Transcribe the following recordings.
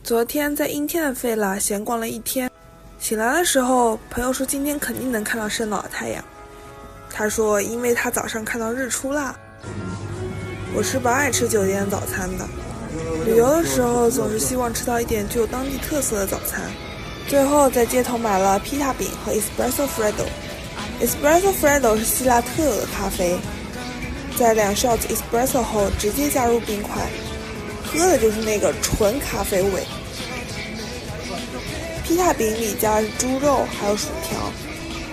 昨天在阴天的费拉闲逛了一天，醒来的时候，朋友说今天肯定能看到圣岛的太阳。他说因为他早上看到日出啦。我是不爱吃酒店的早餐的，旅游的时候总是希望吃到一点具有当地特色的早餐。最后在街头买了披萨饼和 Espresso Freddo。Espresso Freddo 是希腊特有的咖啡，在2 shots Espresso 后直接加入冰块，喝的就是那个纯咖啡味。披萨饼里加的是猪肉还有薯条。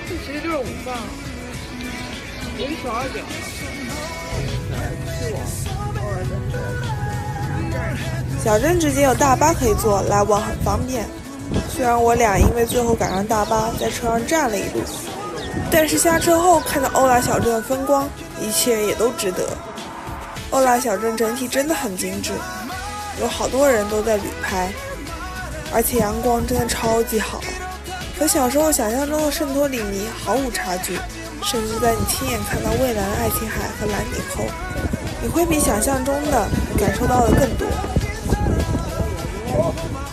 这其实就是午饭，我一12点了，是我偶尔小镇直接有大巴可以坐，来往很方便。虽然我俩因为最后赶上大巴，在车上站了一路，但是下车后看到欧拉小镇的风光，一切也都值得。欧拉小镇整体真的很精致，有好多人都在旅拍，而且阳光真的超级好，和小时候想象中的圣托里尼毫无差距，甚至在你亲眼看到蔚蓝的爱琴海和蓝顶后，你会比想象中的感受到的更多。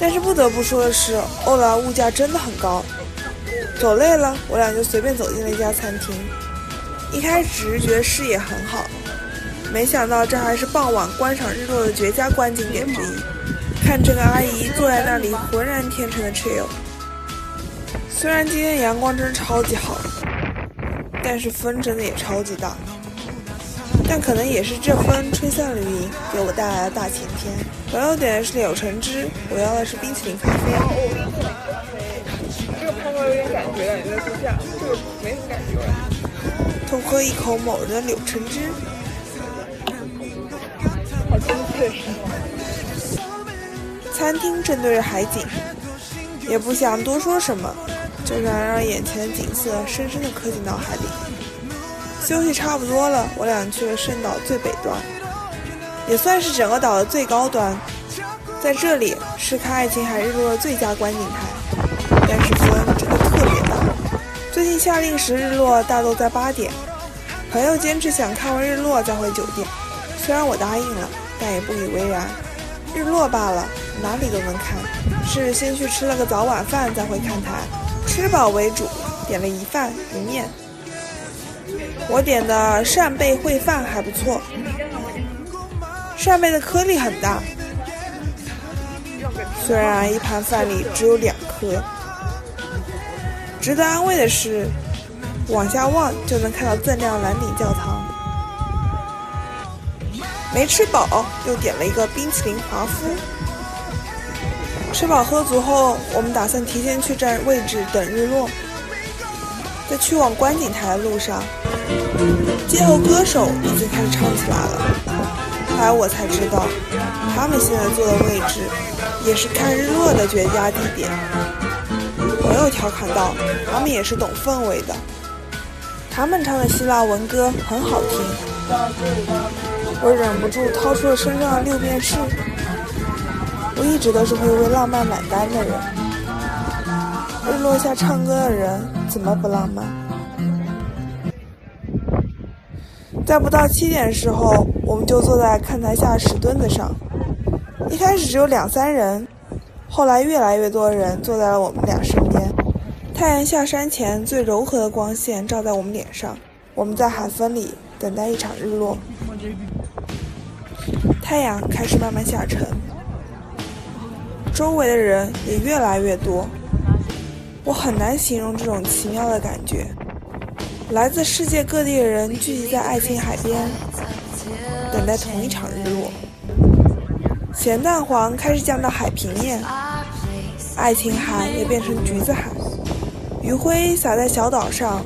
但是不得不说的是，欧拉物价真的很高。走累了，我俩就随便走进了一家餐厅。一开始觉得视野很好，没想到这还是傍晚观赏日落的绝佳观景点之一。看这个阿姨坐在那里浑然天成的 chill。虽然今天阳光真的超级好，但是风真的也超级大。但可能也是这风吹散了云，给我带来了大晴天。朋友点的是柳橙汁，我要的是冰淇淋咖啡。这个泡泡有点感觉，感觉在度假，这个没什么感觉。偷喝一口某人的柳橙汁，好真脆。餐厅正对着海景，也不想多说什么，就想让眼前的景色深深地刻进脑海里。休息差不多了，我俩去了圣岛最北端，也算是整个岛的最高端。在这里是看爱琴海日落的最佳观景台，但是风真的特别大。最近下令时日落大都在8点，朋友坚持想看完日落再回酒店，虽然我答应了，但也不以为然。日落罢了，哪里都能看，是先去吃了个早晚饭再回看台，吃饱为主，点了一饭一面。我点的扇贝烩饭还不错，扇贝的颗粒很大，虽然一盘饭里只有2颗。值得安慰的是，往下望就能看到锃亮蓝顶教堂。没吃饱，又点了一个冰淇淋华夫。吃饱喝足后，我们打算提前去占位置等日落。在去往观景台的路上，街头歌手已经开始唱起来了。后来我才知道，他们现在坐的位置也是看日落的绝佳地点。我又调侃道，他们也是懂氛围的，他们唱的希腊文歌很好听。我忍不住掏出了身上的6便士。我一直都是会为浪漫买单的人，日落下唱歌的人怎么不浪漫？在不到7点的时候，我们就坐在看台下石墩子上。一开始只有2、3人，后来越来越多的人坐在了我们俩身边。太阳下山前最柔和的光线照在我们脸上，我们在海风里等待一场日落。太阳开始慢慢下沉，周围的人也越来越多。我很难形容这种奇妙的感觉。来自世界各地的人聚集在爱琴海边，等待同一场日落。咸蛋黄开始降到海平面，爱琴海也变成橘子海，余晖洒在小岛上，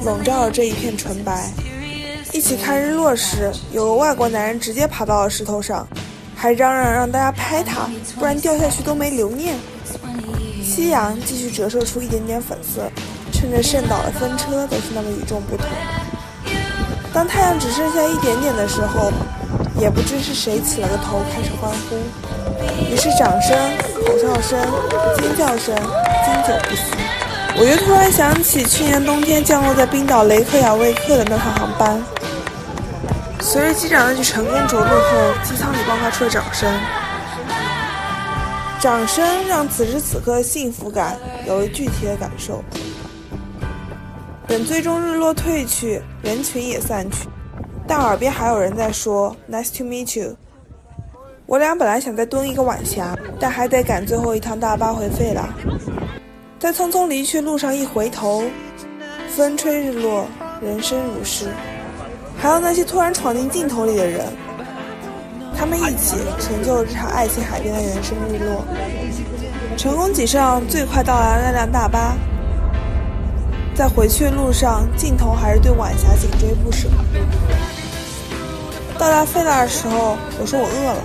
笼罩了这一片纯白。一起看日落时，有个外国男人直接爬到了石头上，还嚷嚷让大家拍他，不然掉下去都没留念。夕阳继续折射出一点点粉色，趁着圣岛的风车都是那么与众不同。当太阳只剩下一点点的时候，也不知是谁起了个头开始欢呼，于是掌声、口哨声、尖叫声经久不息。我又突然想起去年冬天降落在冰岛雷克雅未克的那趟航班，随着机长那句成功着陆后，机舱里爆发出了掌声。掌声让此时此刻的幸福感有了具体的感受。等最终日落退去，人群也散去，但耳边还有人在说 Nice to meet you。 我俩本来想再蹲一个晚霞，但还得赶最后一趟大巴回费拉。在匆匆离去路上一回头，风吹日落，人生如诗。还有那些突然闯进镜头里的人，他们一起成就了这场爱情海边的人生日落。成功挤上最快到达的那辆大巴，在回去的路上，镜头还是对晚霞紧追不舍。到达费拉的时候，我说我饿了，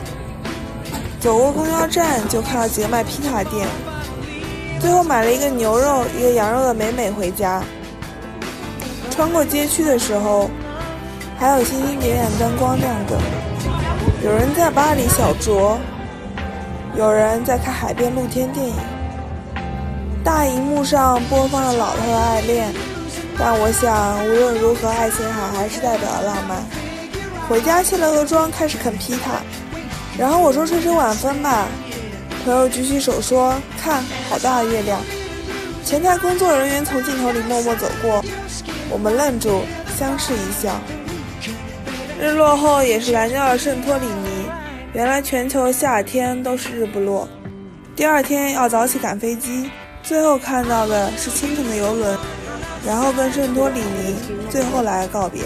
走过公交站就看到几个卖披萨店，最后买了一个牛肉一个羊肉的美美回家。穿过街区的时候，还有星星点点灯光亮着，有人在巴黎小酌，有人在看海边露天电影。大荧幕上播放了老套的爱恋，但我想无论如何，爱琴海还是代表了浪漫。回家卸了个妆，开始啃披萨，然后我说吹吹晚风吧，朋友举起手说看好大的月亮。前台工作人员从镜头里默默走过，我们愣住，相视一笑。日落后也是蓝调的圣托里尼，原来全球夏天都是日不落。第二天要早起赶飞机，最后看到的是清晨的游轮，然后跟圣托里尼最后来个告别。